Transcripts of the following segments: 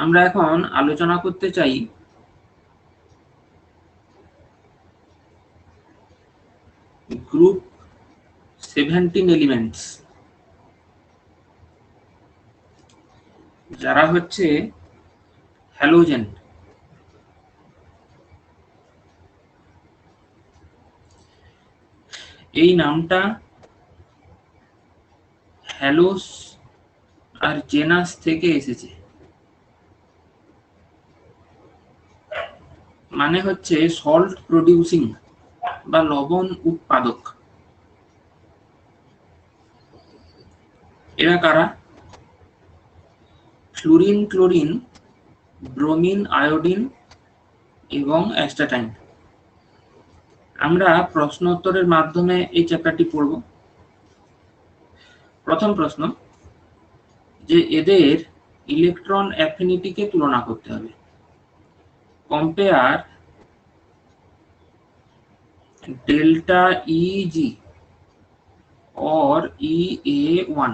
আমরা এখন আলোচনা করতে চাই গ্রুপ 17 এলিমেন্টস, যারা হচ্ছে হ্যালোজেন। এই নামটা হ্যালোস আর জেনাস থেকে এসেছে, মানে হচ্ছে সল্ট প্রডিউসিং বা লবণ উৎপাদক। এরা কারা? ফ্লুরিন, ক্লোরিন, ব্রোমিন, আয়োডিন এবং অ্যাস্টাটাইন। আমরা প্রশ্ন উত্তরের মাধ্যমে এই চ্যাপ্টারটি পড়ব। প্রথম প্রশ্ন, যে এদের ইলেকট্রন অ্যাফিনিটিকে তুলনা করতে হবে। Compare delta easy or EA1।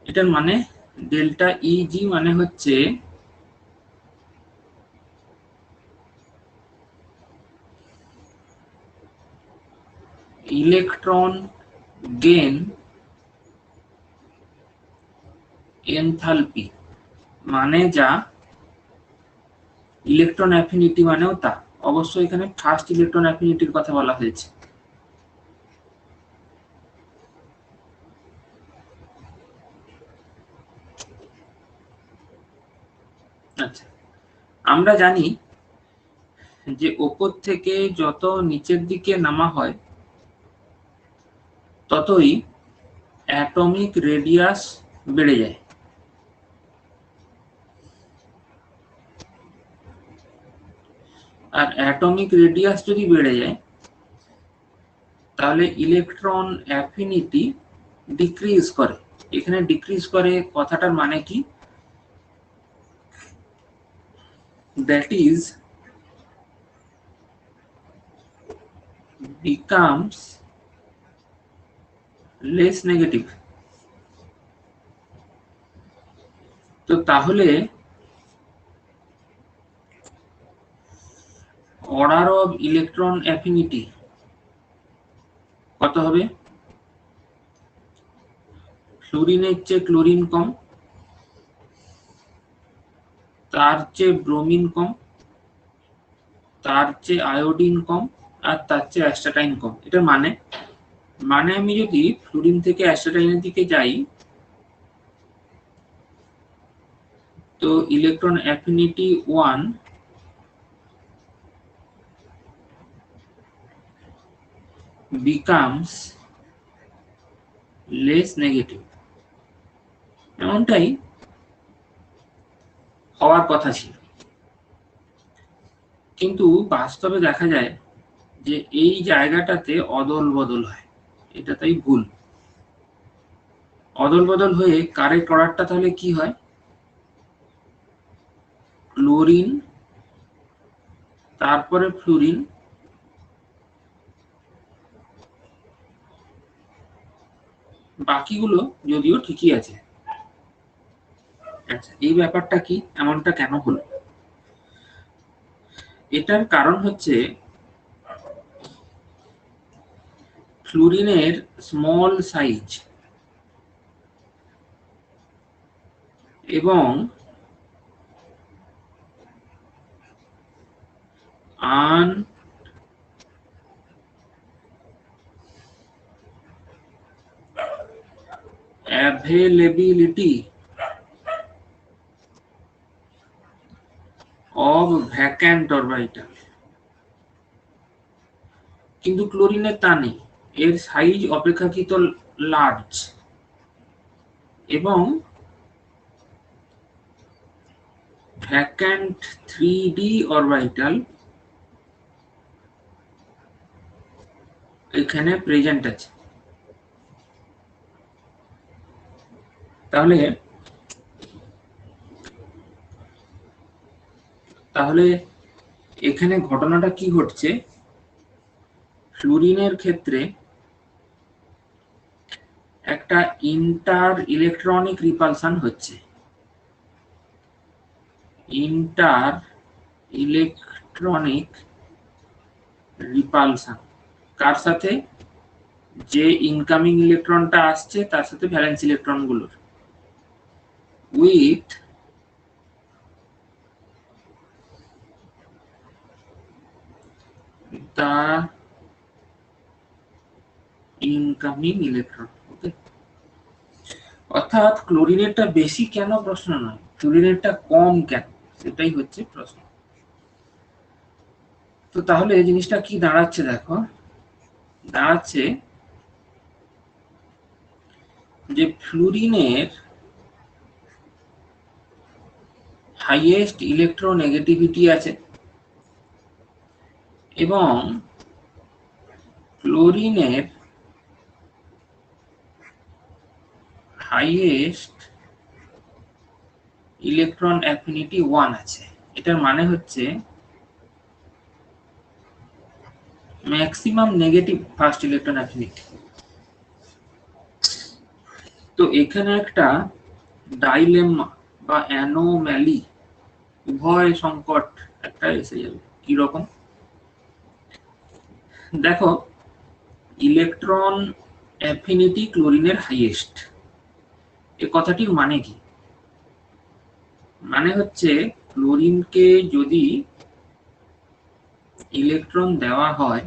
এটার মানে ডেল্টা ইজি মানে হচ্ছে ইলেকট্রন গেইন এনথালপি, মানে যা ইলেকট্রন অ্যাফিনিটি মানেও তা। অবশ্যই এখানে ফার্স্ট ইলেকট্রন অ্যাফিনিটির কথা বলা হয়েছে। আচ্ছা, আমরা জানি যে উপর থেকে যত নিচের দিকে নামা হয় ততই অ্যাটমিক রেডিয়াস বেড়ে যায়। আর অ্যাটমিক রেডিয়াস যদি বেড়ে যায় তাহলে ইলেকট্রন অ্যাফিনিটি ডিক্রিজ করে। এখানে ডিক্রিজ করে কথাটার মানে কি? That is becomes less negative। তো তাহলে অর্ডার অফ ইলেকট্রন অ্যাফিনিটি কত হবে? ফ্লুরিনের চেয়ে ক্লোরিন কম, তার চেয়ে ব্রোমিন কম, তার চেয়ে আয়োডিন কম, আর তার চেয়ে অ্যাস্টাটাইন কম। এটার মানে আমি যদি ফ্লুরিন থেকে অ্যাস্টাটাইনের দিকে যাই তো electron affinity 1 becomes less negative। এমনটাই হওয়ার কথা ছিল, কিন্তু বাস্তবে দেখা যায় যে এই জায়গাটাতে অদল বদল হয়। এটা তাই ভুল। অদল বদল হয়ে কারেক্ট অর্ডারটা তাহলে কি হয়? ক্লোরিন, তারপরে ফ্লুরিন, বাকিগুলো যদিও ঠিকই আছে। আচ্ছা, এই ব্যাপারটা কি? এমনটা কেন হলো? এটার কারণ হচ্ছে ফ্লুরিনের স্মল সাইজ এবং availability of vacant orbital। কিন্তু ক্লোরিনের তা নেই, এর সাইজ অপেক্ষাকৃত লার্জ এবং ভ্যাকান্ট 3d অরবিটাল এখানে প্রেজেন্ট আছে। তাহলে এখানে ঘটনাটা কি ঘটছে? ফ্লুরিনের ক্ষেত্রে একটা ইন্টার ইলেকট্রনিক রিপালশন হচ্ছে। ইন্টার ইলেকট্রনিক রিপালশন, কার সাথে? যে ইনকামিং ইলেকট্রনটা আসছে তার সাথে ভ্যালেন্স ইলেকট্রন গুলোর, উইথ দ্য ইনকামিং ইলেকট্রন। ওকে, অর্থাৎ ক্লোরিনেরটা বেশি কেন প্রশ্ন নয়, ক্লোরিনেরটা কম কেন সেটাই হচ্ছে প্রশ্ন। তো তাহলে জিনিসটা কি দাঁড়াচ্ছে দেখো, দাঁড়াচ্ছে যে ফ্লুরিনের হাইয়েস্ট ইলেকট্রোনেগেটিভিটি আছে এবং ক্লোরিনের হাইয়েস্ট ইলেকট্রন অ্যাফিনিটি 1 আছে। এটার মানে হচ্ছে maximum negative first electron affinity. তো এখানে একটা ডাইলেমা বা অ্যানোম্যালি, উভয় সংকট একটা এসে যাবে। কি রকম? দেখো, ইলেকট্রন অ্যাফিনিটি ক্লোরিনের হাইয়েস্ট, এই কথাটির মানে কি? মানে হচ্ছে ক্লোরিনকে যদি ইলেকট্রন দেওয়া হয়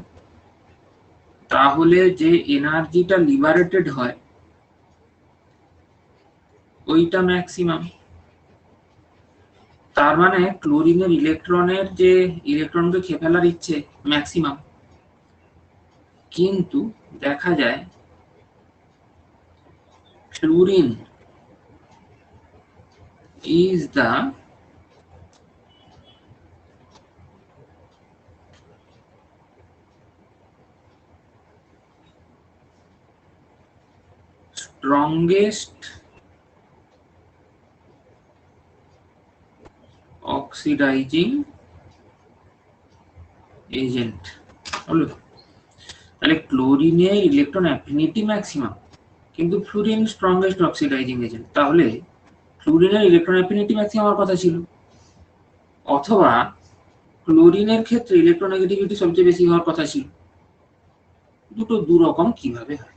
তাহলে যে এনার্জিটা লিবারেটেড হয় ওইটা ম্যাক্সিমাম। তার মানে ক্লোরিনের ইলেকট্রনের যে ইলেকট্রনকে খেয়ে ফেলার ইচ্ছে ম্যাক্সিমাম, কিন্তু দেখা যায় fluorine is the strongest oxidizing agent। হলো, তাহলে ক্লোরিনের ইলেকট্রন অ্যাফিনিটি ম্যাক্সিমাম কিন্তু ফ্লুরিন স্ট্রংগেস্ট অক্সিডাইজিং এজেন্ট, তাহলে ফ্লুরিনের ইলেকট্রন অ্যাফিনিটি ম্যাক্সিমাম হওয়ার কথা ছিল, অথবা ক্লোরিনের ক্ষেত্রে ইলেকট্রোনেগেটিভিটি সবচেয়ে বেশি হওয়ার কথা ছিল। দুটো দু রকম কিভাবে হয়?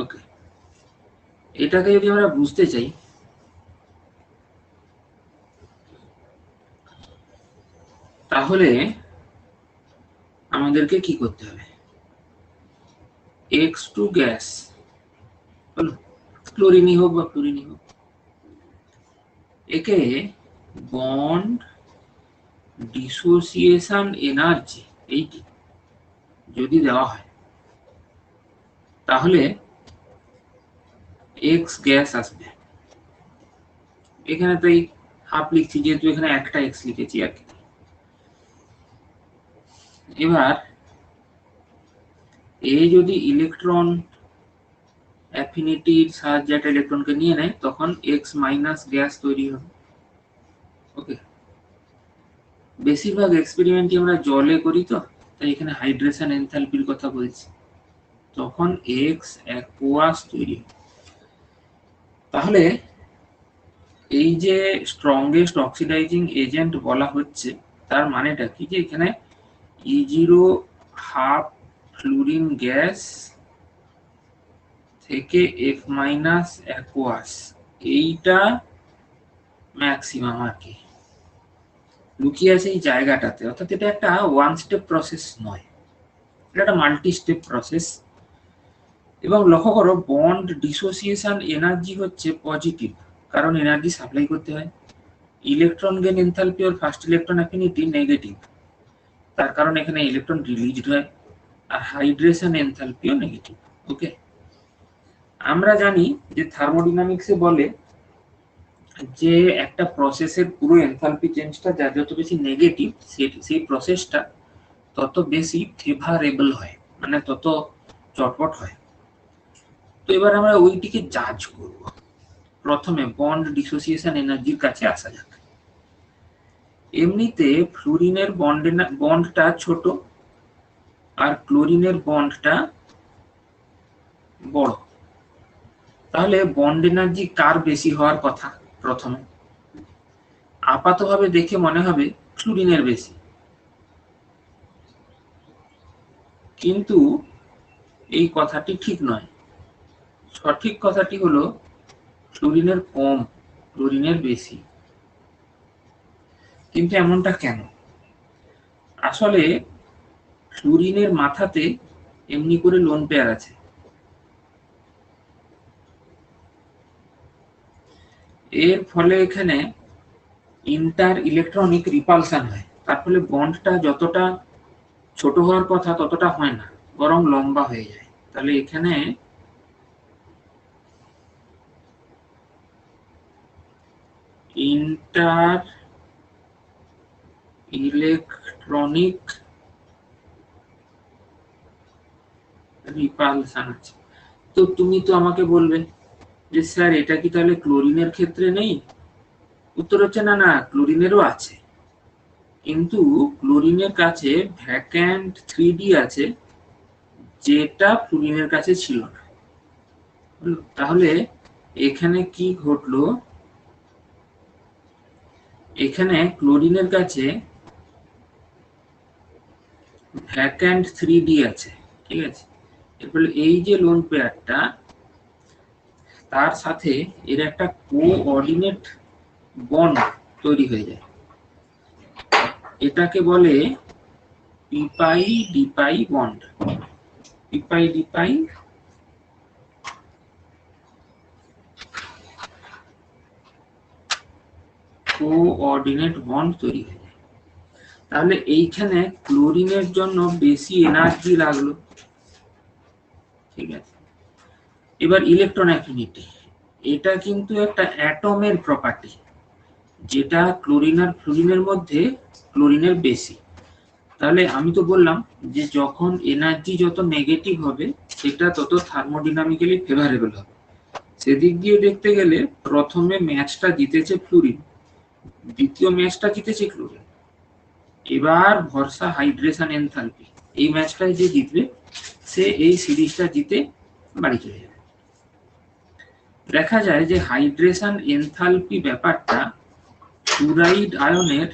ওকে, এটাকে যদি আমরা বুঝতে চাই তাহলে আমাদেরকে কি করতে হবে? X2 গ্যাস, হলো ক্লোরিনই হোক বা ফ্লুরিনই হোক, একে বন্ড ডিসোসিয়েশন এনার্জি এইটি যদি দেওয়া হয় তাহলে X গ্যাস আসবে। এখানে তাই হাফ লিখছি যেহেতু এখানে একটা X লিখেছি আর কি। এবার এ যদি ইলেকট্রন অ্যাফিনিটির সাহায্যে একটা ইলেকট্রনকে নিয়ে নেয় তখন X মাইনাস গ্যাস তৈরি হবে। ওকে, বেশিরভাগ এক্সপেরিমেন্টই আমরা জলে করি, তো তাই এখানে হাইড্রেশন এনথালপির কথা বলছি, তখন X অ্যাকুয়াস তৈরি। তাহলে এই যে স্ট্রংগেস্ট অক্সিডাইজিং এজেন্ট বলা হচ্ছে তার মানেটা কি? যে এখানে E0 হাফ ফ্লুরিন গ্যাস থেকে F মাইনাস অ্যাকুয়াস, এইটা ম্যাক্সিমাম আর কি লুকিয়ে আছে এই জায়গাটাতে। অর্থাৎ এটা একটা ওয়ান স্টেপ প্রসেস নয়, এটা একটা মাল্টি স্টেপ প্রসেস। এবং লক্ষ্য করো, বন্ড ডিসোসিয়েশন এনার্জি হচ্ছে পজিটিভ, কারণ এনার্জি সাপ্লাই করতে হয়। ইলেকট্রন গেইন এনথালপি আর ফার্স্ট ইলেকট্রন অ্যাফিনিটি নেগেটিভ, তার কারণ এখানে ইলেকট্রন রিলিজড হয়, আর হাইড্রেশন এনথালপিও নেগেটিভ। ওকে, আমরা জানি যে থার্মোডাইনামিক্সে বলে যে একটা প্রসেসের পুরো এনথালপি চেঞ্জটা যা যত বেশি নেগেটিভ সেই প্রসেসটা তত বেশি ফেভারেবল হয়, মানে তত চটপট হয়। তো এবার আমরা ওইটিকে জাজ করব। প্রথমে বন্ড ডিসোসিয়েশন এনার্জির কাছে আসা যাক। এমনিতে ফ্লুরিনের বন্ডটা ছোট আর ক্লোরিনের বন্ডটা বড়, তাহলে বন্ড এনার্জি কার বেশি হওয়ার কথা? প্রথমে আপাতভাবে দেখে মনে হবে ক্লোরিনের বেশি, কিন্তু এই কথাটি ঠিক নয়। সঠিক কথাটি হলো ক্লোরিনের কম, ক্লোরিনের বেশি। কিন্তু এমনটা কেন? আসলে ক্লোরিনের মাথাতে এমনি করে লোন পেয়ার আছে। এর ফলে এখানে ইন্টার ইলেকট্রনিক রিপালশন হয়, তার ফলে বন্ডটা যতটা ছোট হওয়ার কথা ততটা হয় না, বরং লম্বা হয়ে যায়। তাহলে এখানে ইন্টার ইলেকট্রনিক রিপালশন আছে। তো তুমি তো আমাকে বলবে যে স্যার এটা কি তাহলে ক্লোরিনের ক্ষেত্রে নেই? উত্তর হচ্ছে না, না, ক্লোরিনেরও আছে, কিন্তু ক্লোরিনের কাছে ভ্যাকান্ট 3D আছে, যেটা ফ্লুরিনের কাছে ছিল না। তাহলে এখানে কি ঘটলো? এখানে ক্লোরিনের কাছে ভ্যাকান্ট 3D আছে, ঠিক আছে? এর ফলে এই যে লোন পেয়ারটা, তার সাথে এর একটা কোঅর্ডিনেট বন্ড তৈরি হয়ে যায়। এটাকে বলে p pi d pi bond. P pi d pi coordinate bond তৈরি হয়ে যায়। তাহলে এইখানে ক্লোরিনের জন্য বেশি এনার্জি লাগলো, ঠিক আছে? এবার ইলেকট্রন অ্যাফিনিটি, এটা কিন্তু একটা অ্যাটমের প্রপার্টি, যেটা ক্লোরিন আর ফ্লুরিনের মধ্যে ক্লোরিনের বেশি। তাহলে আমি তো বললাম যে যখন এনার্জি যত নেগেটিভ হবে সেটা তত থার্মোডাইনামিক্যালি ফেভারেবল হবে। সেদিক দিয়ে দেখতে গেলে প্রথমে ম্যাচটা জিতেছে ফ্লুরিন, দ্বিতীয় ম্যাচটা জিতেছে ক্লোরিন। এবার ভরসা হাইড্রেশন এনথালপি, এই ম্যাচটাই যে জিতবে সে এই সিরিজটা জিতে বাড়ি চলে যাবে। দেখা যায় যে হাইড্রেশন এনথালপি ব্যাপারটা ফ্লুরাইড আয়নের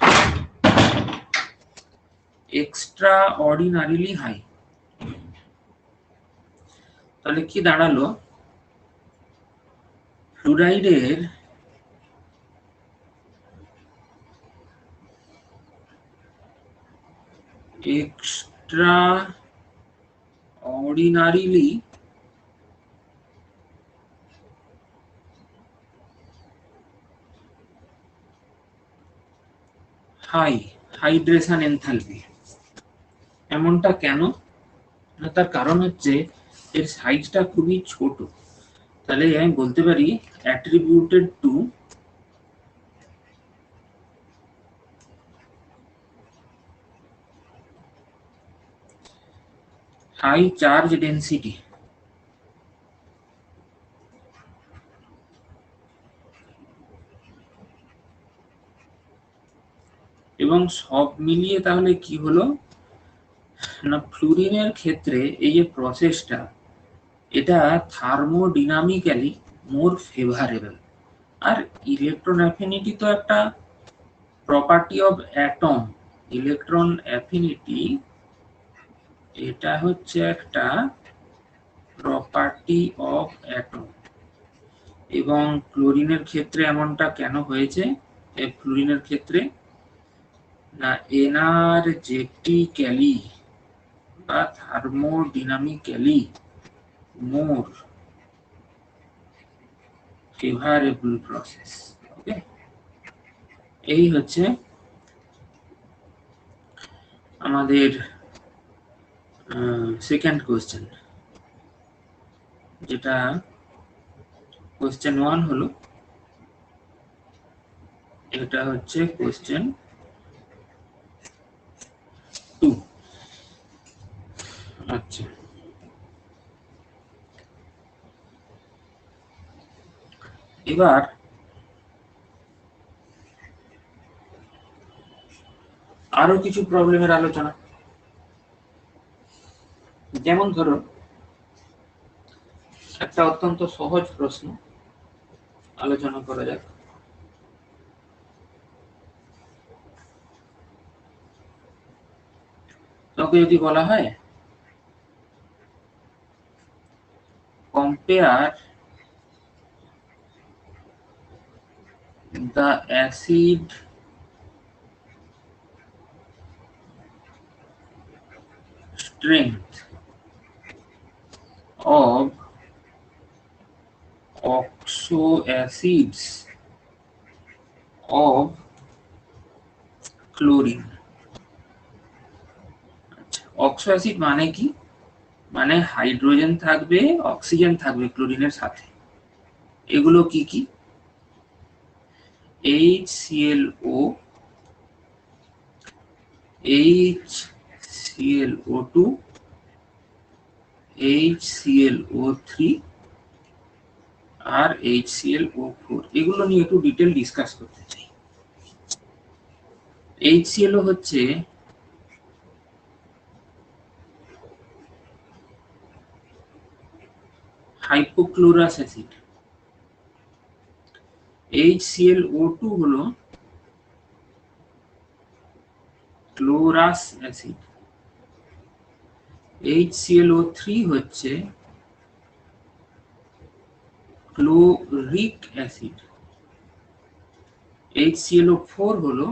এক্সট্রা অর্ডিনারিলি হাই। তাহলে কি দাঁড়ালো? ফ্লুরাইডের extraordinarily high hydration enthalpy. এমনটা কেন? তার কারণ হচ্ছে এর সাইজটা খুবই ছোট। তাহলে আমি বলতে পারি attributed to high charge density. এবং সব মিলিয়ে তাহলে কি হলো না, ফ্লুরিনের ক্ষেত্রে এই যে প্রসেসটা, এটা থার্মোডাইনামিক্যালি মোর ফেভারেবল। আর ইলেকট্রন অ্যাফিনিটি তো একটা property of atom. Electron affinity এটা হচ্ছে একটা প্রপার্টি অফ অ্যাটম। এবং ক্লোরিনের ক্ষেত্রে এমনটা কেন হয়েছে? ফ্লুরিনের ক্ষেত্রে না, এনার্জেটিক্যালি বা থার্মোডাইনামিক্যালি মোর ফেভারেবল প্রসেস। ওকে, এই হচ্ছে আমাদের সেকেন্ড কোশ্চেন, যেটা কোশ্চেন 1 হলো, এটা হচ্ছে কোশ্চেন 2। আচ্ছা, এবার আরো কিছু প্রবলেমের আলোচনা। যেমন ধরো একটা অত্যন্ত সহজ প্রশ্ন আলোচনা করা যাক। কাউকে যদি বলা হয় compare the acid strength of oxo acids of chlorine। Oxo acid মানে কি? মানে হাইড্রোজেন থাকবে, অক্সিজেন থাকবে ক্লোরিনের সাথে। এগুলো কি কি? HClO, HClO2, HClO3 আর HClO4। এগুলো নিয়ে একটু ডিটেল ডিসকাস করতে চাই। HClO হচ্ছে হাইপোক্লোরাস অ্যাসিড, HClO2 হলো ক্লোরাস অ্যাসিড, HClO3 হচ্ছে ক্লোরিক অ্যাসিড, HClO4 হলো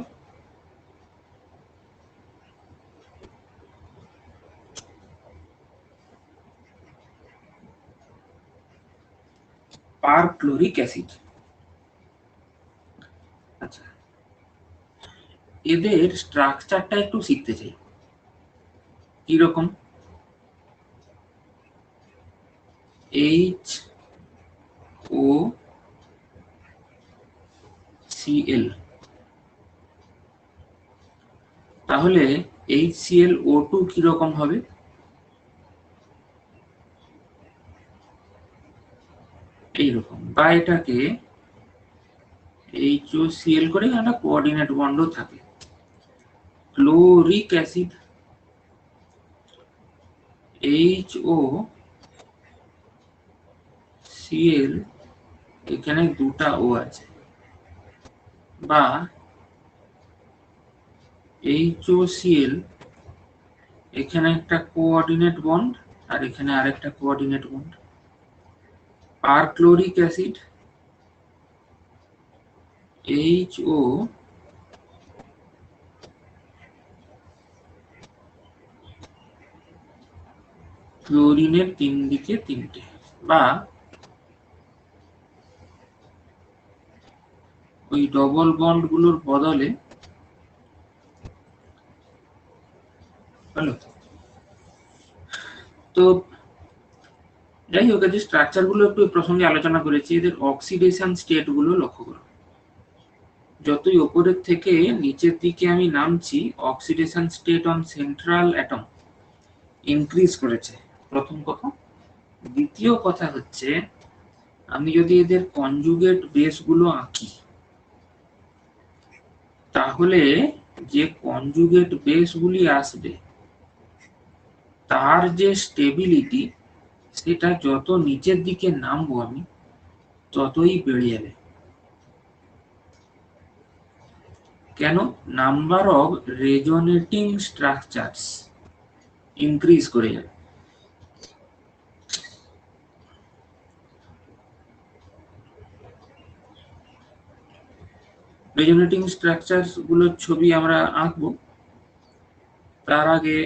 পারক্লোরিক অ্যাসিড। আচ্ছা, এদের স্ট্রাকচারটা একটু শিখতে চাই। কি রকম? HOCl, তাহলে HClO2 কি রকম হবে? এইরকম, বা এটাকে HOCl করে একটা কোঅর্ডিনেট বন্ডও থাকে। ক্লোরিক অ্যাসিড HOCl, এখানে দুটা ও আছে, বা HOCl এখানে একটা কোঅর্ডিনেট বন্ড আর এখানে আরেকটা coordinate bond. Perchloric acid HO ক্লোরিনের তিন দিকে তিনটে, বা ওই ডবল বন্ড গুলোর বদলে হলো। তো যাই হোক, যে স্ট্রাকচার গুলো একটু প্রসঙ্গে আলোচনা করেছি, এদের অক্সিডেশন স্টেট গুলো লক্ষ্য করো। যতই উপরের থেকে নিচের দিকে আমি নামছি, oxidation state on central atom increase করেছে, প্রথম কথা। দ্বিতীয় কথা হচ্ছে, আমি যদি এদের কনজুগেট বেস গুলো আঁকি, তাহলে যে কনজুগেট বেস গুলি আসবে তার যে স্টেবিলিটি, সেটা যত নিচের দিকে নামবো আমি, ততই বেড়ে যাবে। কেন? Number of resonating structures increase করে যাবে। রেজোনেটিং স্ট্রাকচারস গুলোর ছবি আমরা আঁকবো, তার আগে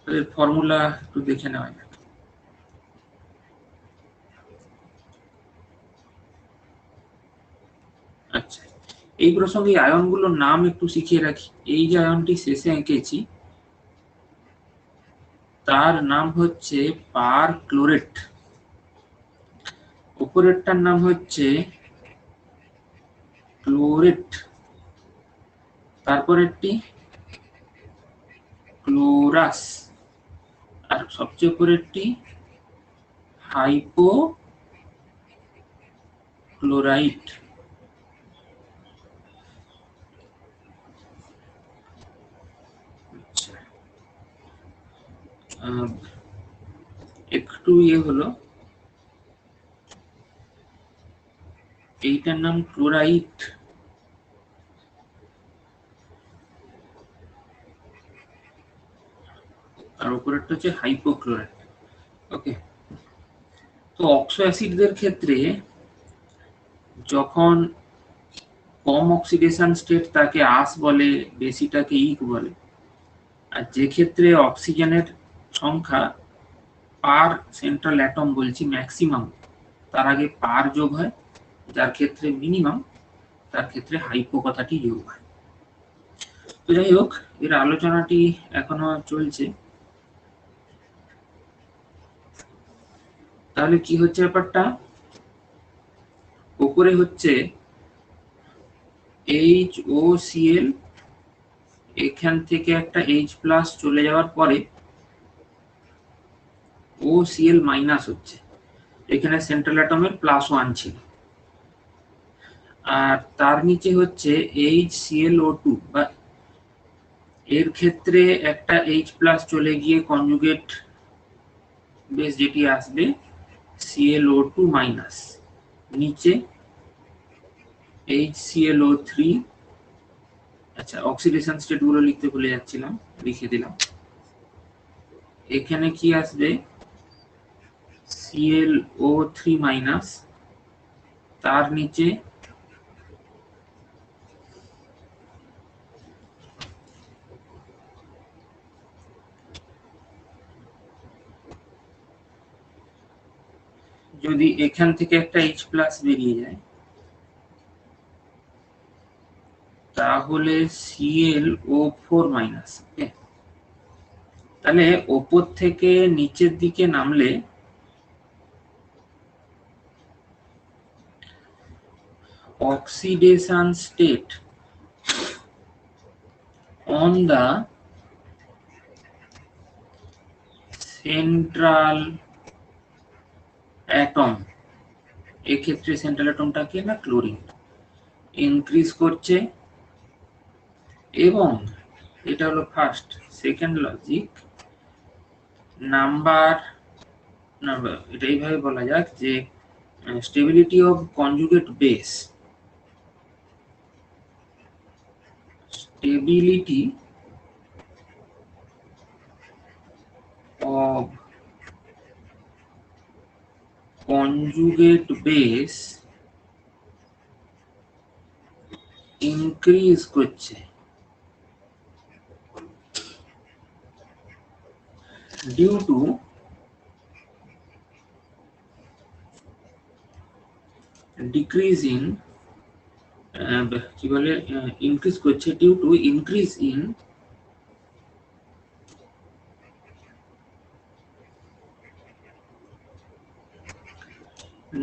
এর ফর্মুলা একটু দেখে নেওয়া যাক। আচ্ছা, এই প্রসঙ্গে আয়নগুলোর নাম একটু শিখিয়ে রাখি। এই যে আয়নটি শেষে এঁকেছি, তার নাম হচ্ছে পারক্লোরেট, উপরেরটার নাম হচ্ছে ক্লোরেট, তারপরেরটি ক্লোরাস, আর সবচেয়ে উপরেরটি হাইপোক্লোরাইট। একটু হলো, এইটার নাম ক্লোরাইট, আর উপরেরটা হচ্ছে হাইপোক্লোরাইট। ওকে, তো অক্সো অ্যাসিডদের ক্ষেত্রে যখন কম অক্সিডেশন স্টেট তাকে আস বলে, বেশিটাকে ইক বলে। আর যে ক্ষেত্রে অক্সিজেনের সংখ্যা পার সেন্ট্রাল অ্যাটম বলছি ম্যাক্সিমাম, তার আগে পার যোগ হয়, যার ক্ষেত্রে মিনিমাম তার ক্ষেত্রে হাইপো কথাটি যোগ হয়। তো যাই হোক, এর আলোচনাটি এখনো চলছে। তাহলে কি হচ্ছে ব্যাপারটা, উপরে হচ্ছে HOCl, এখান থেকে একটা H প্লাস চলে যাওয়ার পরে OCl মাইনাস হচ্ছে, এখানে সেন্ট্রাল অ্যাটমের +1 ছিল। আর তার নিচে হচ্ছে HClO2, বা এর ক্ষেত্রে একটা H প্লাস চলে গিয়ে কনজুগেট বেস যেটি আসবে ClO2 মাইনাস, নিচে HClO3। আচ্ছা, অক্সিডেশন স্টেট গুলো লিখতে ভুলে যাচ্ছিলাম, লিখে দিলাম। এখানে কি আসবে ClO3 মাইনাস, তার নিচে যদি এখান থেকে একটা H প্লাস বেরিয়ে যায় তাহলে ClO4 মাইনাস। ওকে, তাহলে ওপর থেকে নিচের দিকে নামলে oxidation state on the central atom, এক্ষেত্রে সেন্ট্রাল অ্যাটমটা কি না, ক্লোরিন, ইনক্রিজ করছে। এবং এটা হলো ফার্স্ট। সেকেন্ড লজিক, নাম্বার, এটা এইভাবে বলা যাক যে stability of conjugate base, stability of conjugate base increase করছে due to decrease in কি বলে, ইনক্রিজ করছে due to increase in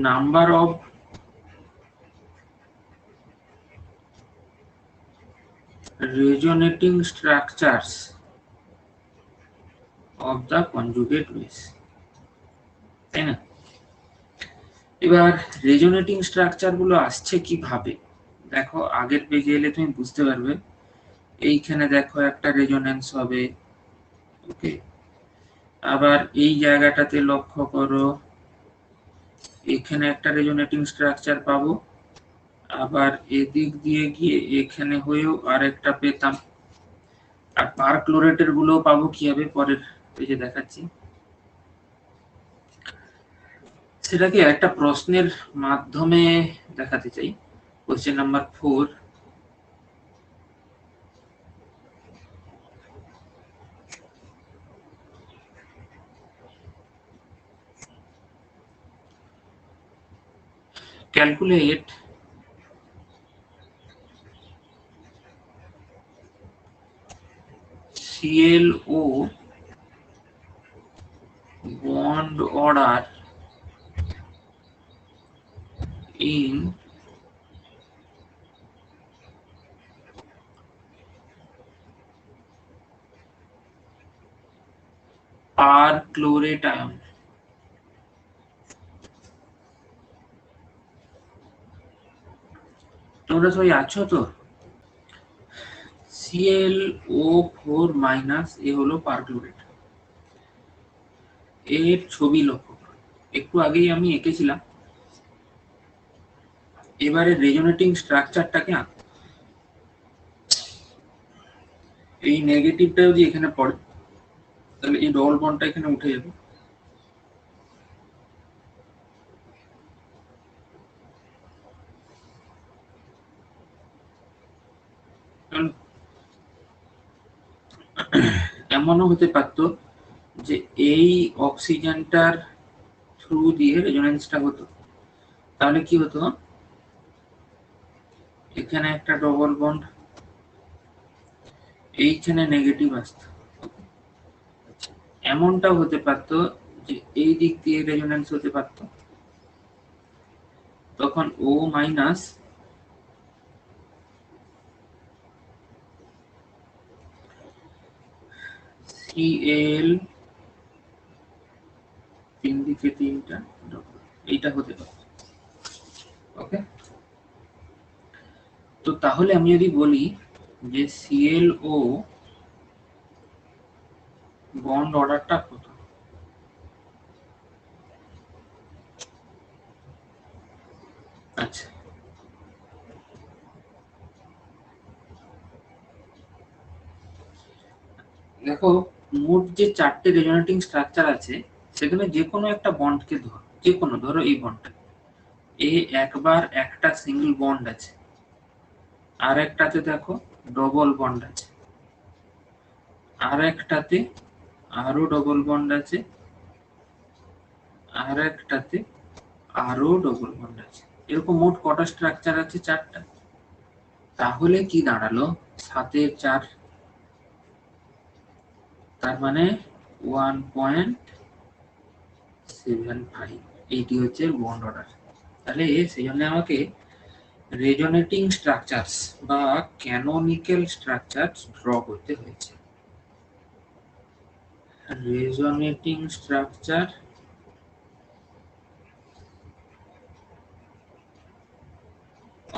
number of resonating structures of the conjugate base, তাই না? এবার রেজোনেটিং স্ট্রাকচার গুলো আসছে কিভাবে, দেখো আগের পেজে এলে তুমি বুঝতে পারবে। এইখানে দেখো একটা রেজোনেন্স হবে, ওকে, আবার এই জায়গাটাতে লক্ষ্য করো, এখানে একটা রেজোনেটিং স্ট্রাকচার পাবো, আবার এদিক দিয়ে গিয়ে এখানে হয়েও আরেকটা পেতাম। আর পারক্লোরেটের গুলো পাবো কিভাবে পরের পেজে দেখাচ্ছি। সেটাকে একটা প্রশ্নের মাধ্যমে দেখাতে চাই। Question number 4, calculate ClO bond order in perchlorate ion। তোমরা সবাই আছো তো? ClO4 মাইনাস এ হলো পারক্লোরেট, এর ছবি লক্ষ্য করো, একটু আগেই আমি এঁকেছিলাম। এবারে রেজোনেটিং স্ট্রাকচারটাকে আঁক, এই নেগেটিভটা যদি এখানে পড়ে তাহলে এই ডবল বন্ডটা এখানে উঠে যাবে। এমনও হতে পারত যে এই অক্সিজেনটার থ্রু দিয়ে রেজোনেন্সটা হতো, তাহলে কি হতো, এখানে একটা ডবল বন্ড, এইখানে নেগেটিভ আসতো। এমনটাও হতে পারত যে এই দিক দিয়ে রেজোনেন্স হতে পারত, তখন ও মাইনাস সিএল তিন দিকে তিনটা ডবল, এইটা হতে পারে। ওকে, তো তাহলে আমি যদি বলি যে সিএল ও বন্ড অর্ডারটা কত, আচ্ছা দেখো, মোট যে চারটে রেজোনেটিং স্ট্রাকচার আছে সেখানে যে কোনো একটা বন্ডকে ধরো, যে কোনো, ধরো এই বন্ডটা, এ একবার একটা সিঙ্গেল বন্ড আছে, আর একটাতে দেখো ডবল বন্ড আছে, আর একটাতে আরো ডবল বন্ড আছে, আর একটাতে আরো ডবল বন্ড আছে, এরকম মোট কটা স্ট্রাকচার আছে? চারটা। তাহলে কি দাঁড়ালো? 7 এর 4, তার মানে 1.75, এইটি হচ্ছে বন্ড অর্ডার। তাহলে সেই জন্য আমাকে রেজোনেটিং স্ট্রাকচারস বা ক্যানোনিক্যাল স্ট্রাকচারস ড্র করতে হয়েছে। রেজোনেটিং স্ট্রাকচার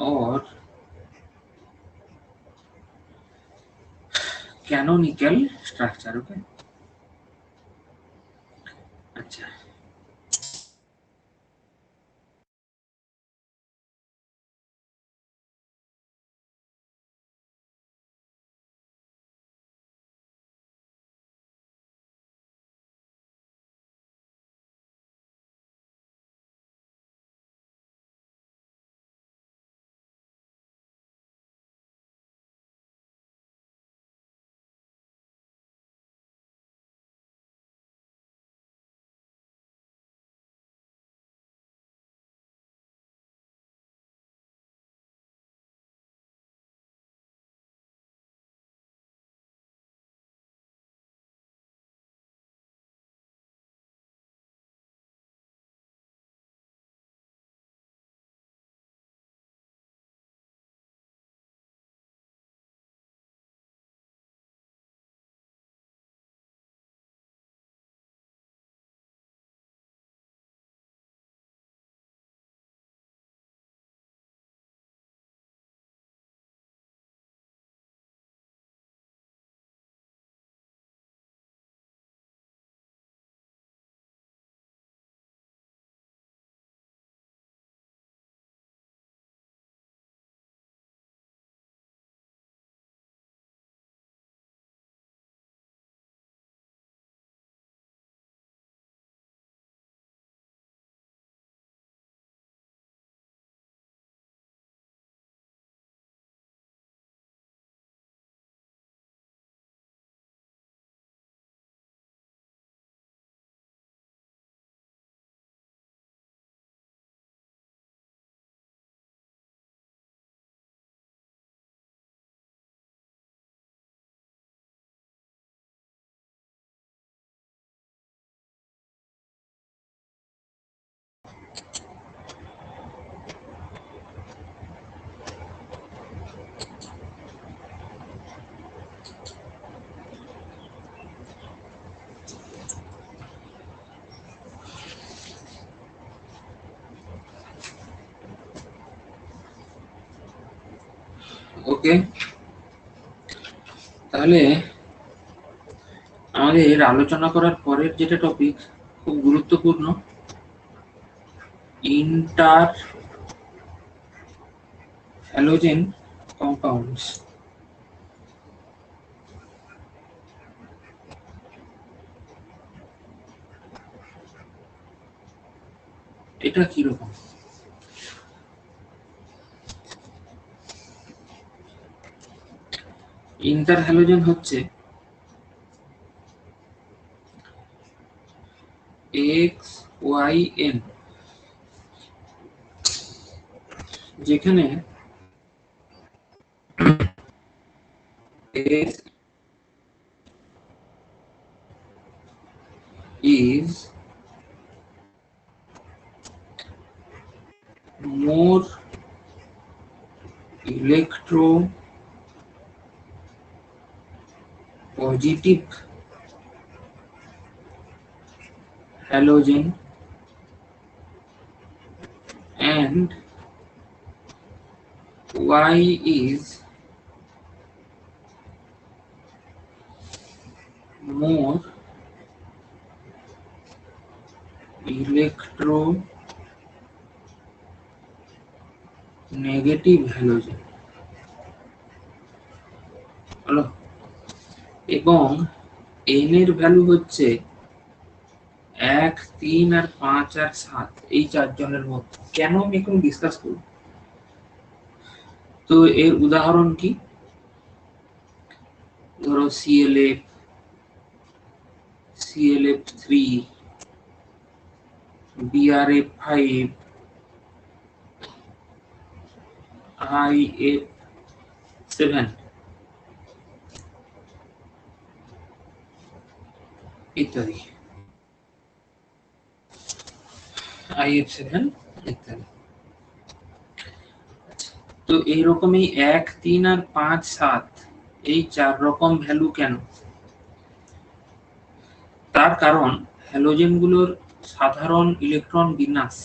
और ক্যানোনিক্যাল স্ট্রাকচার। ওকে, আচ্ছা ওকে, তাহলে আমাদের আলোচনা করার পরের যেটা টপিক খুব গুরুত্বপূর্ণ, ইন্টার হ্যালোজেন কম্পাউন্ডস। এটা কি রকম? ইন্টার হ্যালোজেন হচ্ছে XYN, যেখানে S is more electropositive halogen and Y is more electronegative halogen, হলো। এবং n এর ভ্যালু হচ্ছে 1, 3 আর 5 আর 7, এই চারজনের মধ্যে। কেন আমি এখন ডিসকাস করব? তো এর উদাহরণ কি? ধরো CLF, CLF3, BRF5, IF7 ইত্যাদি, IF7 ইত্যাদি। তো এইরকমই 1, 3 আর 5, 7 এই 4 রকম ভ্যালু কেন? তার কারণ হ্যালোজেনগুলোর সাধারণ ইলেকট্রন বিন্যাস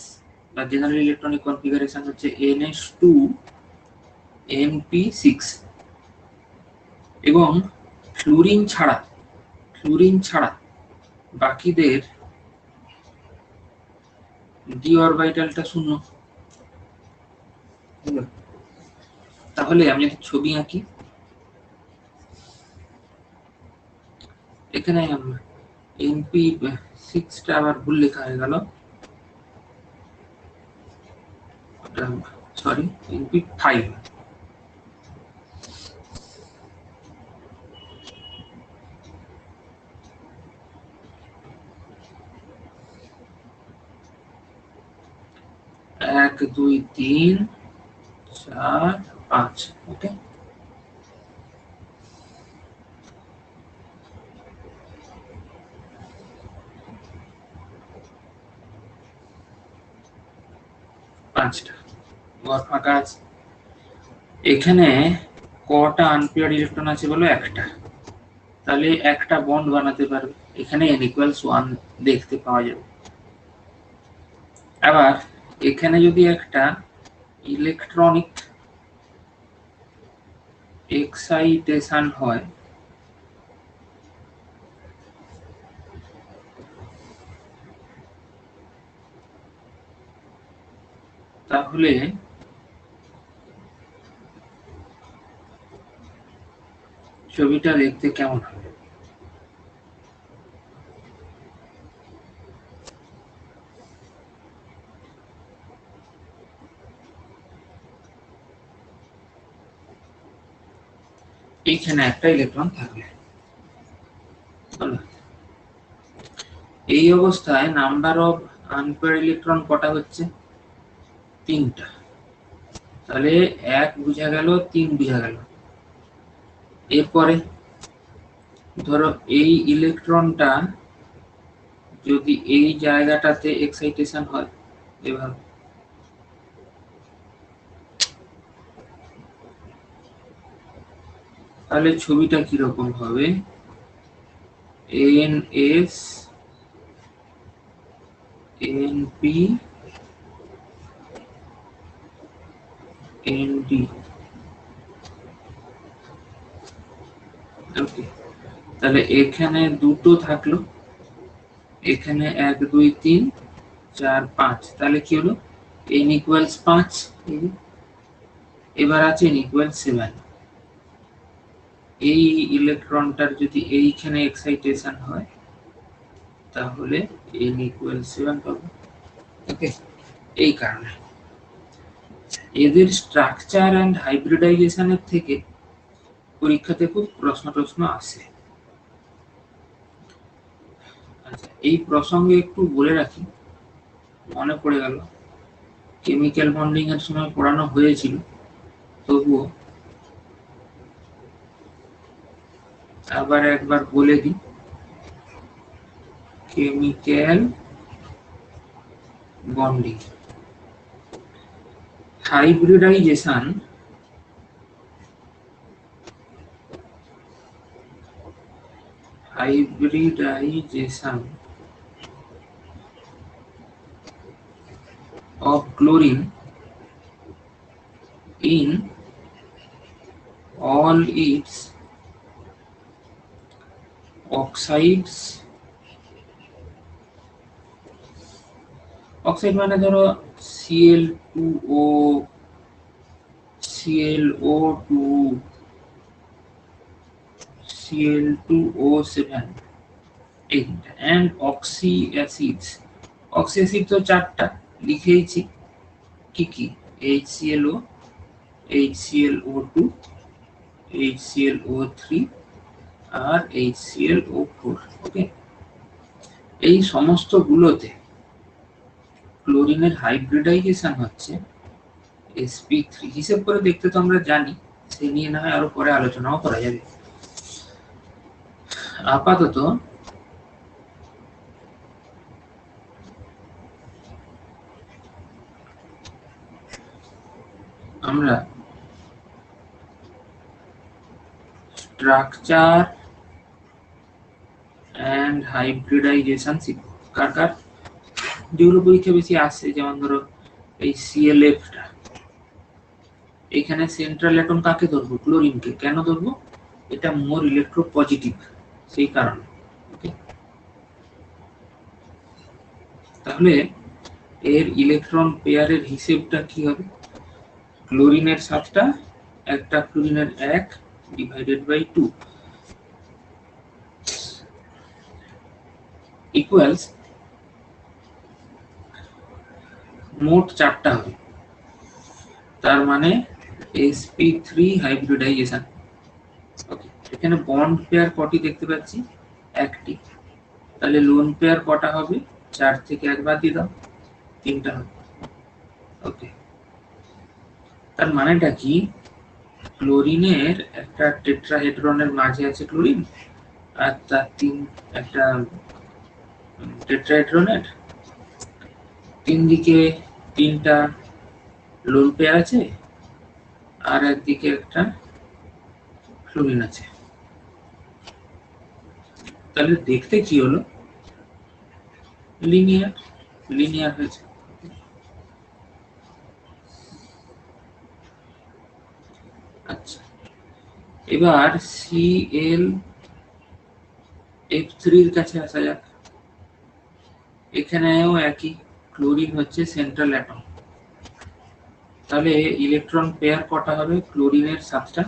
বা জেনারেল ইলেকট্রনিক কনফিগারেশন হচ্ছে NH2 NP6, এবং ফ্লুরিন ছাড়া বাকিদের ডি অরবিটালটা শূন্য। তাহলে আমি একটা ছবি আঁকি। এখানে NP6টা আবার ভুল লেখা হয়ে গেল, সরি, NP5। এক, দুই, তিন, চার, পাঁচ। ওকে, পাঁচটা ঘর ফাঁকা আছে। এখানে কটা আনপেয়ার ইলেকট্রন আছে বলো? একটা। তাহলে একটা বন্ড বানাতে পারবে, এখানে n=1 দেখতে পাওয়া যাবে। আবার এখানে যদি একটা ইলেকট্রনিক এক্সাইটেশন হয়, তাহলে ছবিটা দেখতে কেমন হবে? এইখানে একটা ইলেকট্রন থাকবে। এই অবস্থায় নাম্বার অফ আনপেয়ার ইলেকট্রন কটা হচ্ছে? 3টা। তাহলে 1 বোঝা গেল, 3 বোঝা গেল। এরপরে ধরো এই ইলেকট্রনটা যদি এই জায়গাটাতে এক্সাইটেশন হয়, এভাবে, তাহলে ছবিটা কিরকম হবে? NS NP ND। ওকে, তাহলে এখানে দুটো থাকলো, এখানে 1, 2, 3, 4, 5। তাহলে কি হলো? n=5। এবার আছে n=7। এই ইলেকট্রনটার যদি এইখানে এক্সাইটেশন হয়, তাহলে n=7 পাবো। ওকে, এই কারণে এদের স্ট্রাকচার এন্ড হাইব্রিডাইজেশনের থেকে পরীক্ষাতে খুব প্রশ্ন আসে। আচ্ছা, এই প্রসঙ্গে একটু বলে রাখি, মনে পড়ে গেল কেমিক্যাল বন্ডিং এর সময় পড়ানো হয়েছিল, তবুও আবার একবার বলে দিই। Chemical bonding hybridization of chlorine in all its oxides, oxide মানে ধরো Cl2O, ClO2, Cl2O7 এইটা, and oxy acids, oxy acid তো চারটা লিখেইছি, কি কি? HClO, HClO2, HClO3 আর HClO4। ওকে, এই সমস্ত গুলোতে ক্লোরিনের হাইব্রিডাইজেশন হচ্ছে sp3। হিসেব করে দেখতে তো আমরা জানি, সে নিয়ে না হয় আরো পরে আলোচনাও করা যাবে। আপাতত আমরা স্ট্রাকচার এন্ড হাইব্রিডাইজেশন শিখব। কার যেগুলো পরীক্ষা বেশি আসছে, যেমন ধরো এই ClF-টা, এখানে সেন্ট্রাল অ্যাটম কাকে ধরবো? ক্লোরিনকে। কেন ধরবো? এটা মোর ইলেকট্রোপজিটিভ, সেই কারণে। ওকে, তাহলে এর ইলেকট্রন পেয়ারের হিসেবটা কি হবে? ক্লোরিনের 7টা, একটা ক্লোরিনের 1 ডিভাইডেড বাই 2 ইকুয়ালস মোট 4টা হবে। তার মানে sp3 হাইব্রিডাইজেশন। ওকে, এখানে বন্ড পেয়ার কটি দেখতে পাচ্ছি? একটি। তাহলে লোন পেয়ার কটা হবে? 4 থেকে 1 বাদ দিয়ে দাও, 3টা হবে। ওকে, তার মানেটা কি? ক্লোরিনের একটা টেট্রাহেড্রনের মাঝে আছে ক্লোরিন, আর তার একটা টেট্রাহেড্রনের 3 দিকে 3টা লোন পেয়ার আছে, আর একদিকে একটা ক্লোরিন আছে। তাহলে দেখতে কি হলো? লিনিয়ার হয়েছে। আচ্ছা, এবার ClF3 এর কাছে আসা যাক। এখানেও একই, ক্লোরিন হচ্ছে সেন্ট্রাল অ্যাটম। তাহলে ইলেকট্রন পেয়ার কটা হবে? ক্লোরিনের 7টা,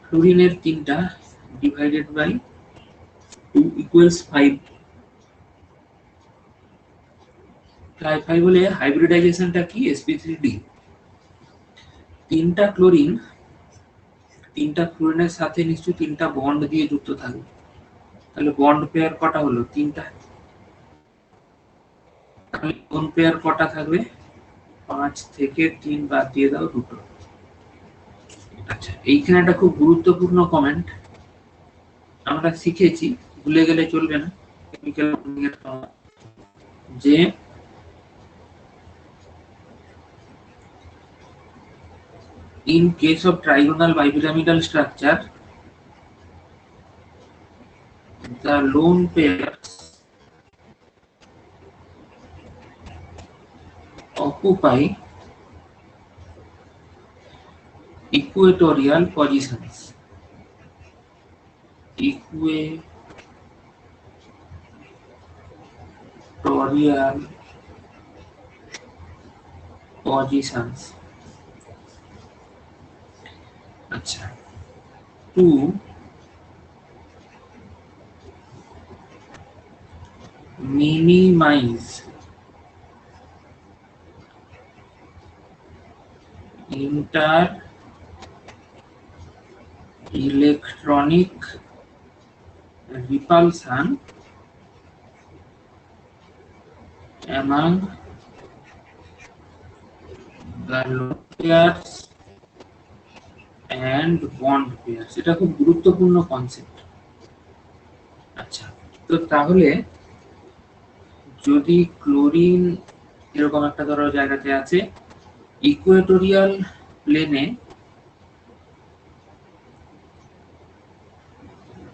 ক্লোরিনের 3টা ডিভাইডেড বাই 2 ইকুয়ালস 5। 5 বলে হাইব্রিডাইজেশনটা কি? sp3d। 3টা ক্লোরিনের সাথে নিশ্চয়ই 3টা বন্ড দিয়ে যুক্ত থাকবে। তাহলে বন্ড পেয়ার কটা হলো? 3টা। তাহলে লোন পেয়ার কটা থাকবে? 5 থেকে 3 বাদ দিয়ে দাও, 2টো। আচ্ছা, এইখানে একটা খুব গুরুত্বপূর্ণ কমেন্ট আমরা শিখেছি, ভুলে গেলে চলবে না, কেমিক্যাল বন্ডিং এর যে in case of trigonal bipyramidal structure, the lone pairs occupy equatorial positions. Equatorial positions. আচ্ছা, to minimize inter electronic repulsion among the lone pairs and bond pairs। এটা খুব গুরুত্বপূর্ণ কনসেপ্ট। আচ্ছা, তো তাহলে যদি ক্লোরিন এরকম একটা ধরো জায়গাতে আছে, ইকুয়েটোরিয়াল প্লেনে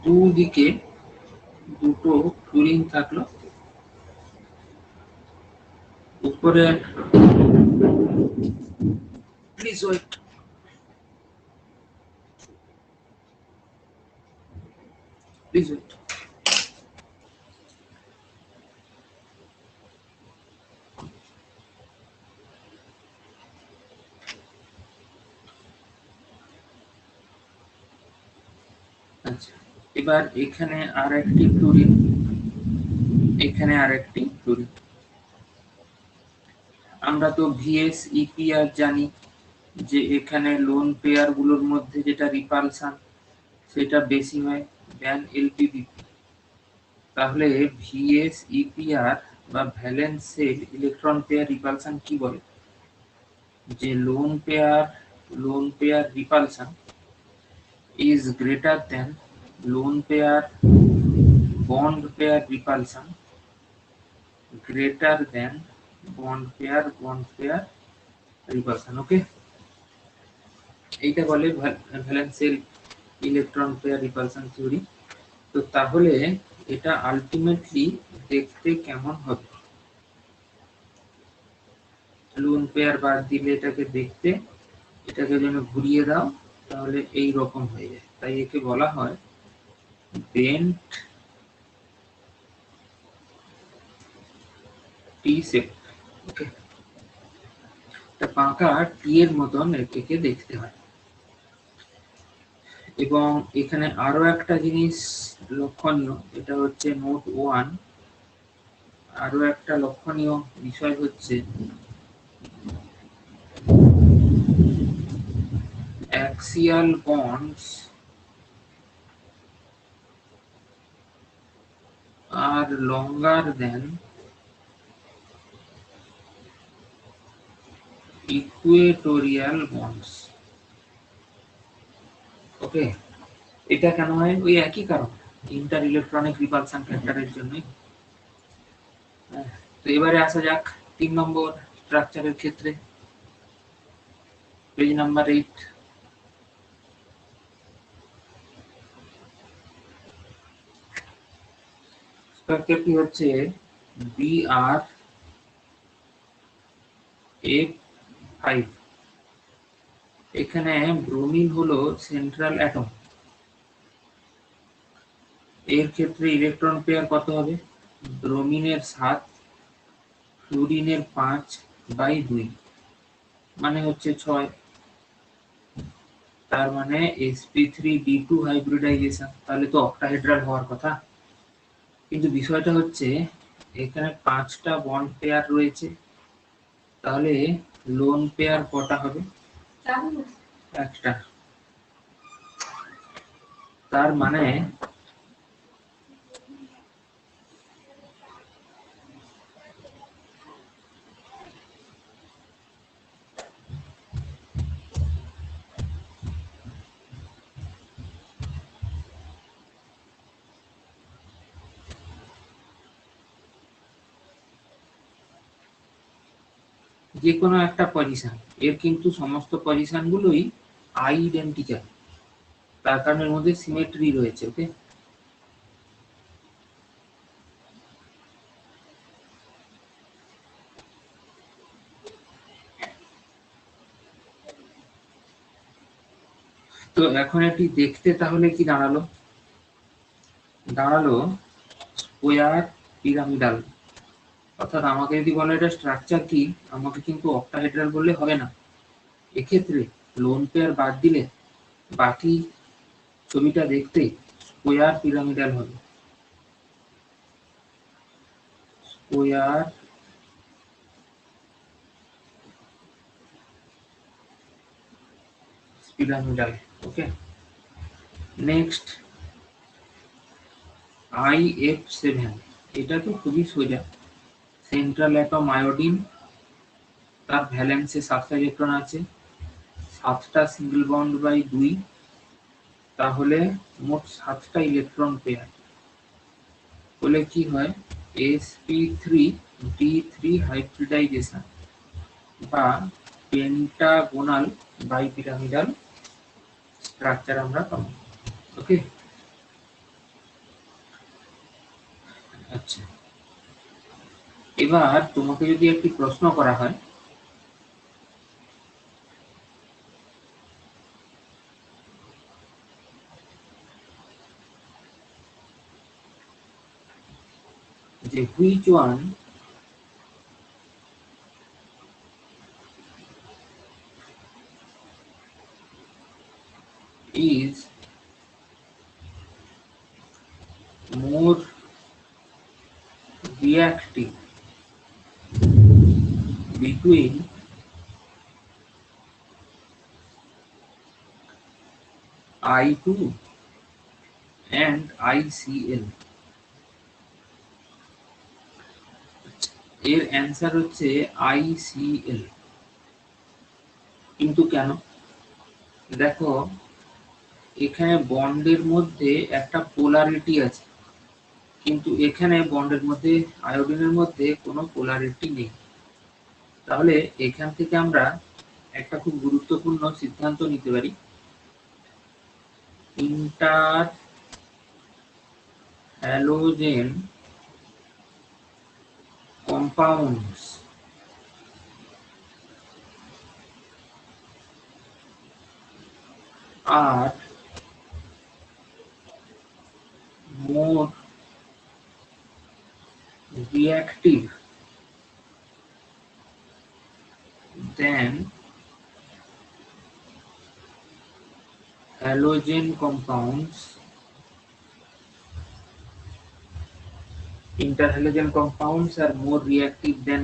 দুদিকে দুটো ক্লোরিন থাকলো, উপরে প্লিজ ওয়েট, প্লিজ ওয়েট। আচ্ছা, এবার এখানে আরেকটি ক্লোরিন, এখানে আরেকটি ক্লোরিন। আমরা তো ভিএস ইপিআর জানি যে এখানে লোন পেয়ার গুলোর মধ্যে যেটা রিপালশন সেটা বেশি হয় দেন এলপিবি। তাহলে ভিএস ইপিআর বা valence shell electron pair repulsion কি বলে? যে lone pair repulsion is greater than lone pair bond pair repulsion greater than bond pair repulsion। ওকে, এইটা বলে ভ্যালেন্সিয়াল ইলেকট্রন পেয়ার রিপালশন থিওরি। তো তাহলে এটা আলটিমেটলি দেখতে কেমন হবে? লোন পেয়ার বাদ দিলে এটাকে দেখতে, এটাকে যদি ঘুরিয়ে দাও তাহলে এই রকম হয়ে যায়। তাই একে বলা হয় বেন্ট টি শেপ। ওকে, এটা পাকা টি এর মতন একে দেখতে হয়। এবং এখানে আরো একটা জিনিস লক্ষণীয়, এটা হচ্ছে নোট 1। আরো একটা লক্ষণীয় বিষয় হচ্ছে axial bonds are longer than equatorial bonds। ওকে, এটা কেন হয়? ওই একই কারণ, ইন্টার ইলেকট্রনিক রিপালশন ফ্যাক্টরের জন্যই। তো এবারে আসা যাক 3 নম্বর স্ট্রাকচারের ক্ষেত্রে, পেজ নাম্বার 8। স্ট্রাকচারটি হচ্ছে BrF5। এখানে ব্রোমিন হলো সেন্ট্রাল অ্যাটম। এর ক্ষেত্রে ইলেকট্রন পেয়ার কত হবে? ব্রোমিনের 7, ফ্লুরিনের 5/2, মানে হচ্ছে 6। তার মানে sp3d2 হাইব্রিডাইজেশন, তাহলে তো অক্টাহেড্রাল হওয়ার কথা। কিন্তু বিষয়টা হচ্ছে এখানে 5টা বন্ড পেয়ার রয়েছে, তাহলে লোন পেয়ার কটা হবে? একটা। তার মানে যে কোনো একটা পজিশন, এর কিন্তু সমস্ত পজিশন গুলোই আইডেন্টিক্যাল, তার কারণে এর মধ্যে সিমেট্রি রয়েছে। ওকে, তো এখন এটি দেখতে তাহলে কি দাঁড়ালো? দাঁড়ালো স্কোয়ার পিরামিডাল। অর্থাৎ আমাকে যদি বলে এটা স্ট্রাকচার কি, আমাকে কিন্তু অক্টাহেড্রাল বললে হবে না। এক্ষেত্রে লোন পেয়ার বাদ দিলে বাকি ছবিটা দেখতে স্কোয়ার পিরামিডাল হবে। Square pyramidal. Okay, next IF7, এটা তো খুবই সোজা, সেন্ট্রাল অ্যাটম আয়োডিন, তার ভ্যালেন্সে 7টা ইলেকট্রন আছে, 7টা সিঙ্গেল বন্ড বাই 2, তাহলে মোট 7টা ইলেকট্রন পেয়ার হলে কি হয়, sp3d3 হাইব্রিডাইজেশন বা পেন্টাগোনাল বাইপিরামিডাল স্ট্রাকচার আমরা পাবো। ওকে, আচ্ছা, এবার তোমাকে যদি একটি প্রশ্ন করা হয়, যে which one is more reactive between I2 and ICl, এর অ্যান্সার হচ্ছে ICl। কিন্তু কেন? দেখো, এখানে বন্ডের মধ্যে একটা পোলারিটি আছে, কিন্তু এখানে বন্ডের মধ্যে আয়োডিনের মধ্যে কোনো পোলারিটি নেই। তাহলে এখান থেকে আমরা একটা খুব গুরুত্বপূর্ণ সিদ্ধান্ত নিতে পারি, inter halogen compounds are more reactive than halogen compounds. Interhalogen compounds are more reactive than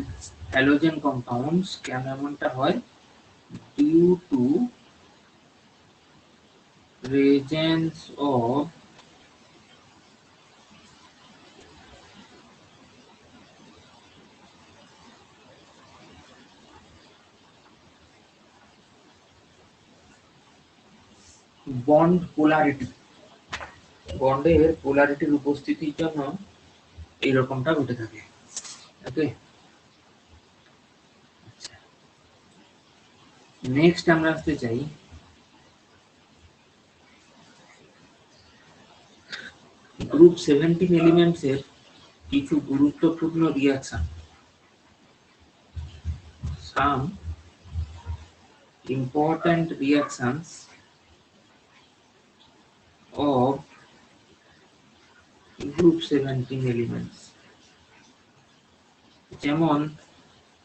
halogen compounds. কেন এমনটা হয়? Due to presence of bond polarity. বন্ডের পোলারিটির উপস্থিতির জন্য এইরকমটা ঘটে থাকে। ওকে, নেক্সট আমরা আসতে চাই গ্রুপ 17 এলিমেন্টসের কিছু গুরুত্বপূর্ণ reaction. Some important reactions of group 17 elements, যেমন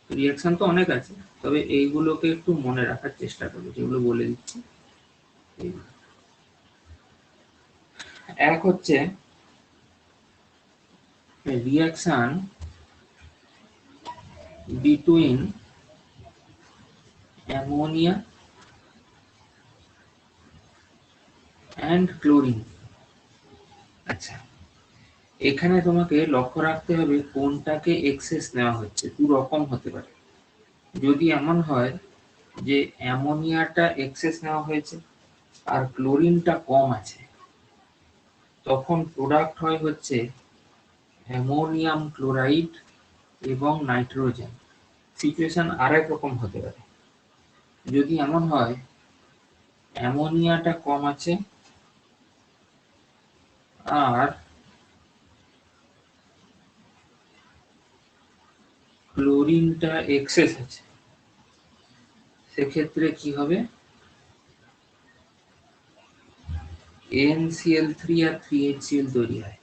রিঅ্যাকশন তো অনেক আছে, তবে এইগুলোকে একটু মনে রাখার চেষ্টা করবে, যেগুলো বলে দিচ্ছি। এক হচ্ছে reaction between ammonia and chlorine. আচ্ছা, এখানে তোমাকে লক্ষ্য রাখতে হবে কোনটাকে এক্সেস নেওয়া হচ্ছে। দু রকম হতে পারে। যদি এমন হয় যে অ্যামোনিয়াটা এক্সেস নেওয়া হয়েছে আর ক্লোরিনটা কম আছে, তখন প্রোডাক্ট হয় হচ্ছে অ্যামোনিয়াম ক্লোরাইড এবং নাইট্রোজেন। সিচুয়েশন আরেক রকম হতে পারে। যদি এমন হয় অ্যামোনিয়াটা কম আছে আর ক্লোরিনটা এক্সেস আছে, সেক্ষেত্রে কি হবে, NCl3 আর 3HCl তৈরি হয়।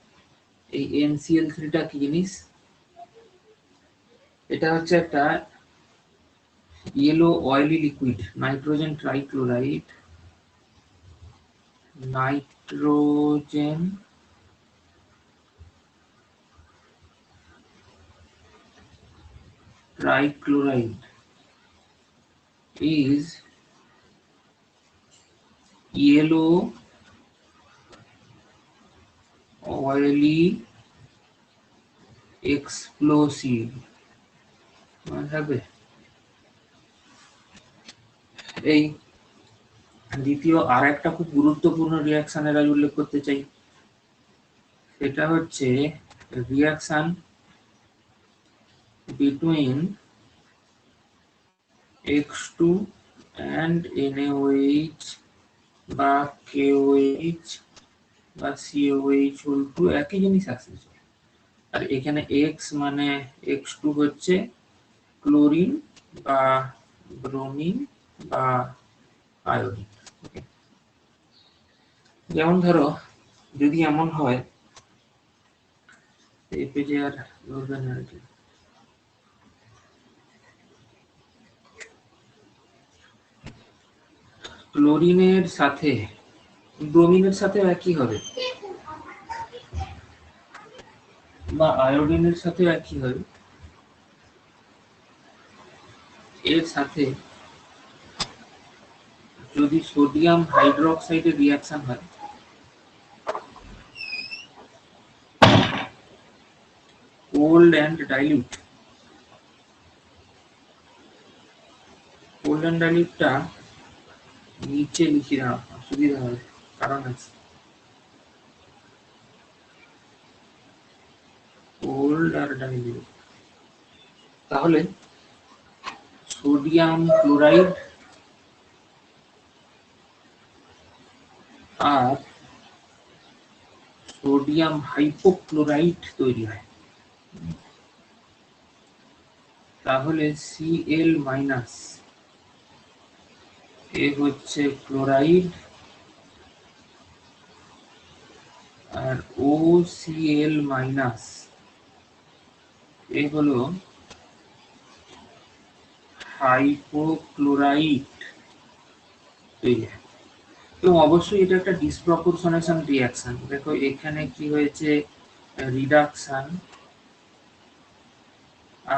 এই NCl3টা কি জিনিস? এটা হচ্ছে একটা yellow oily liquid, nitrogen trichloride, nitrogen trichloride is yellow oily explosive মনে থাকবে। এই দ্বিতীয় আর একটা খুব গুরুত্বপূর্ণ রিয়াকশনের আজ উল্লেখ করতে চাই, সেটা হচ্ছে reaction between X2 and NaOH বা KOH বা COH whole 2 একই জিনিস আসছে। আর এখানে X মানে X2 হচ্ছে ক্লোরিন বা ব্রোমিন বা আয়োডিন। যেমন ধরো যদি এমন হয়, এই পেজে আর ধরবে না, ক্লোরিনের সাথে ব্রোমিনের সাথে একই হবে বা আয়োডিনের সাথে একই হবে, এর সাথে যদি সোডিয়াম হাইড্রোক্সাইডের রিয়াকশন হয়, কোল্ড অ্যান্ড ডাইলিউটটা নিচে লিখে দেওয়া সুবিধা হবে, কারণ আছে কোল্ড আর ডাইলিউট। তাহলে সোডিয়াম ক্লোরাইড আর সোডিয়াম হাইপোক্লোরাইট তৈরি হয়। তাহলে Cl মাইনাস এ হচ্ছে ক্লোরাইড আর OCl মাইনাস এ হলো হাইপোক্লোরাইট তৈরি হয়। এবং অবশ্যই এটা একটা ডিসপ্রপোর্শনেশন রিয়াকশন। দেখো এখানে কি হয়েছে, রিডাকশন,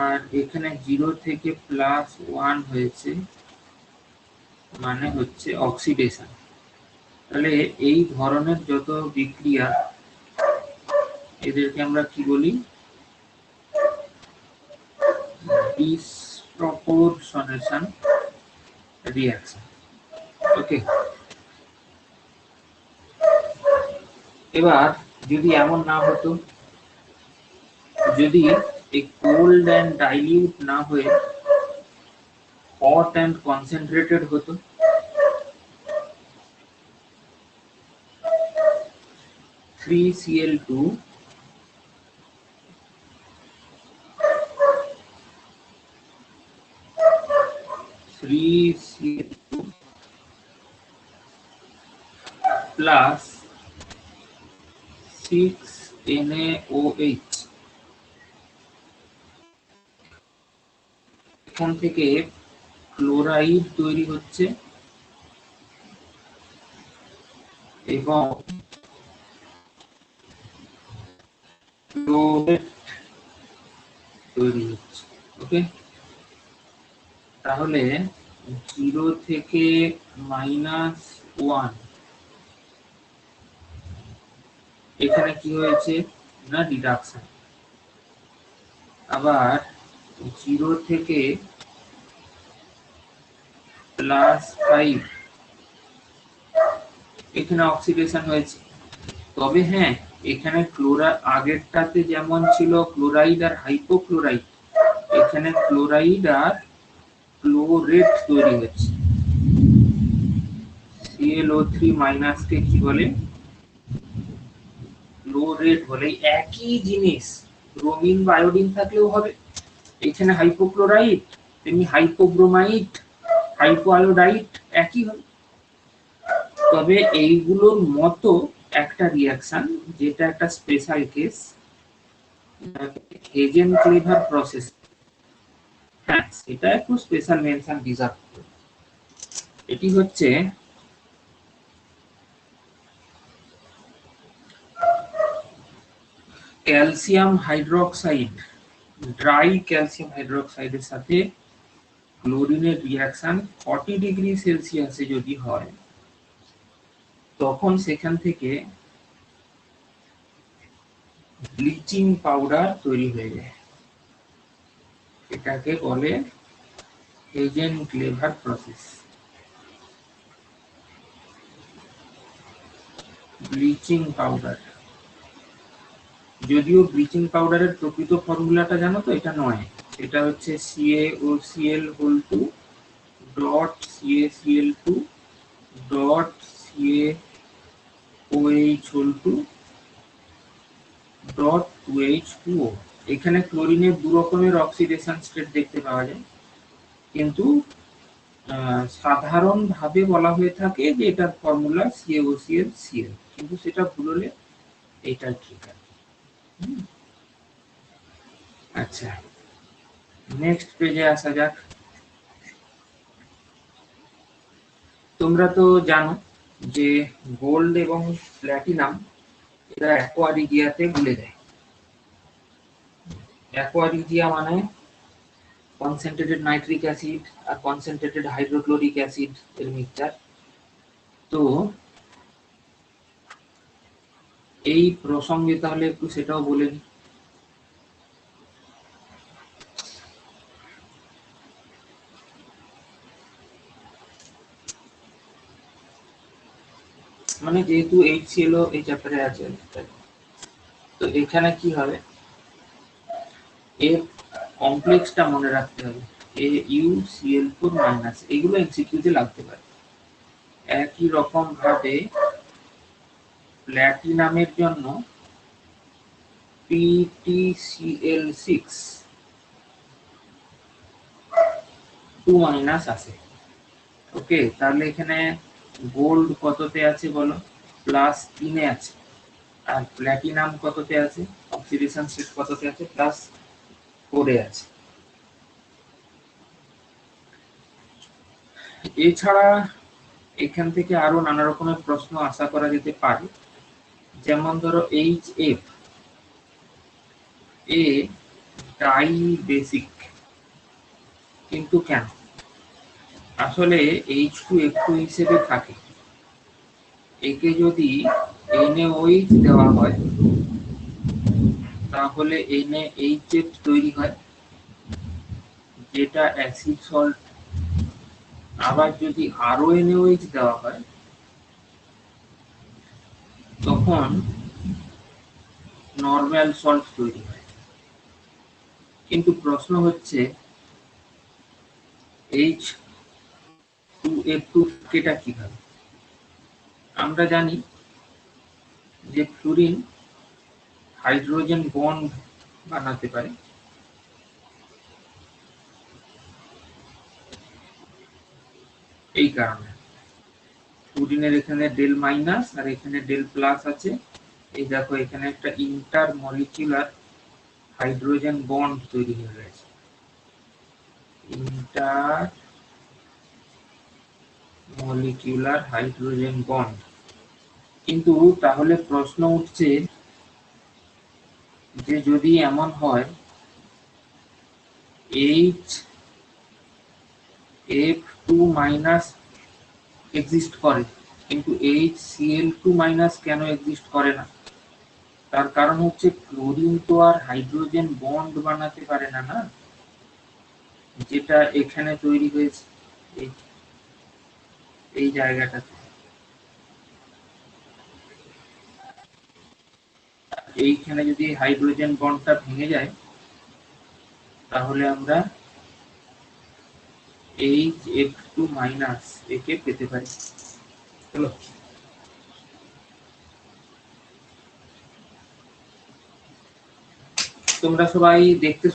আর এখানে 0 থেকে +1 হয়েছে মানে হচ্ছে অক্সিডেশন। তাহলে এই ধরনের যত বিক্রিয়া এদেরকে আমরা কি বলি, ডিসপ্রপোর্শনেশন রিয়াকশন। ওকে, এবার যদি এমন না হতো, যদি এই কোল্ড অ্যান্ড ডাইলিউট না হয়ে হট অ্যান্ড কনসেন্ট্রেটেড হতো, CL2 প্লাস 6NaOH, এখান থেকে ক্লোরাইড তৈরি হচ্ছে এবং ক্লোরেট তৈরি হচ্ছে। ওকে, তাহলে 0 থেকে -1 এখানে কি হয়েছে না রিডাকশন, আবার 0 থেকে +5 এখানে অক্সিডেশন হয়েছে। তবে হ্যাঁ, এখানে আগেরটাতে যেমন ছিল ক্লোরাইড আর হাইপোক্লোরাইড, এখানে ক্লোরাইড আর ক্লোরেট তৈরি হচ্ছে। ClO3 মাইনাসকে কি বলে, ক্লোরেট বলে। একই জিনিস ব্রোমিন বা আয়োডিন থাকলেও হবে, এখানে হাইপোক্লোরাইড তেমনি হাইপোব্রোমাইড হাইপোআয়োডাইড একই হবে। তবে এইগুলোর মতো একটা রিয়াকশন যেটা একটা স্পেশাল কেস, হেজেনক্লেভার প্রসেস, হ্যাঁ সেটা একটু স্পেশাল মেনশন ডিজার্ভ করে। এটি হচ্ছে ক্যালসিয়াম হাইড্রোক্সাইড, ড্রাই ক্যালসিয়াম হাইড্রোক্সাইডের সাথে ক্লোরিনের রিয়াকশন 40 ডিগ্রি সেলসিয়াসে যদি হয়, তখন সেখান থেকে ব্লিচিং পাউডার তৈরি হয়ে যায়। এটাকে বলে হেজেনক্লেভার প্রসেস। ব্লিচিং পাউডার, যদিও ব্লিচিং পাউডারের প্রকৃত ফর্মুলাটা জানো তো, এটা নয়, এটা হচ্ছে CaOCl2 dot CaCl2 dot CaOH2 dot 2H2O। এখানে ক্লোরিনের দু রকমের অক্সিডেশন স্টেট দেখতে পাওয়া যায়, কিন্তু সাধারণভাবে বলা হয়ে থাকে যে এটার ফর্মুলা CaOCl, কিন্তু সেটা ভুল হলে এটা ঠিক আছে। আচ্ছা, নেক্সট পেজে আসা যাক। তোমরা তো জানো যে গোল্ড এবং প্ল্যাটিনাম এরা অ্যাকোয়ারিজিয়াতে ভুলে যায়। অ্যাকোয়ারিজিয়া মানে কনসেন্ট্রেটেড নাইট্রিক অ্যাসিড আর কনসেন্ট্রেটেড হাইড্রোক্লোরিক অ্যাসিড এর মিক্সচার। তো এই প্রসঙ্গে তাহলে একটু সেটাও বলে নিই। মানে যেহেতু HCl এই চ্যাপ্টারে আছে, তো এখানে কি হবে, এর কমপ্লেক্সটা মনে রাখতে হবে, AuCl4-, এগুলো এমসিকিউতে লাগতে পারে। একই রকম ভাবে প্ল্যাটিনামের জন্য PtCl6 2- আছে। ওকে, তাহলে এখানে গোল্ড কততে আছে বলো, +3 এ আছে, আর প্ল্যাটিনাম কততে আছে, অক্সিডেশন স্টেট কততে আছে, +4 এ আছে। এছাড়া এখান থেকে আরো নানা রকমের প্রশ্ন আশা করা যেতে পারে, যেমন ধরো HF এ ডাইবেসিক, কিন্তু কেন? আসলে H2F2 হিসেবে থাকে, একে যদি NaOH দেওয়া হয় তাহলে NaHF তৈরি হয়, যেটা অ্যাসিড সল্ট। আবার যদি আরো NaOH দেওয়া হয় তখন নরমাল সল্ট তৈরি হয়। কিন্তু প্রশ্ন হচ্ছে H2F2 কেটা কিভাবে? আমরা জানি যে ফ্লুরিন হাইড্রোজেন বন্ড বানাতে পারে, এই কারণে ফ্লুরিনের এখানে ডেল মাইনাস আর এখানে ডেল প্লাস আছে। এই দেখো এখানে একটা ইন্টার মলিকিউলার হাইড্রোজেন বন্ড তৈরি হয়ে গেছে, ইন্টার মলিকিউলার হাইড্রোজেন বন্ড। কিন্তু তাহলে প্রশ্ন উঠছে যে যদি এমন হয় HF2- এক্সিস্ট করে কিন্তু HCl2- কেন এক্সিস্ট করে না? তার কারণ হচ্ছে ক্লোরিন তো আর হাইড্রোজেন বন্ড বানাতে পারে না, না, যেটা এখানে তৈরি হয়েছে এই জায়গাটাতে। এইখানে যদি হাইড্রোজেন বন্ডটা ভেঙে যায় তাহলে আমরা HF2- একে পেতে পারি। চলো, তোমরা সবাই দেখতে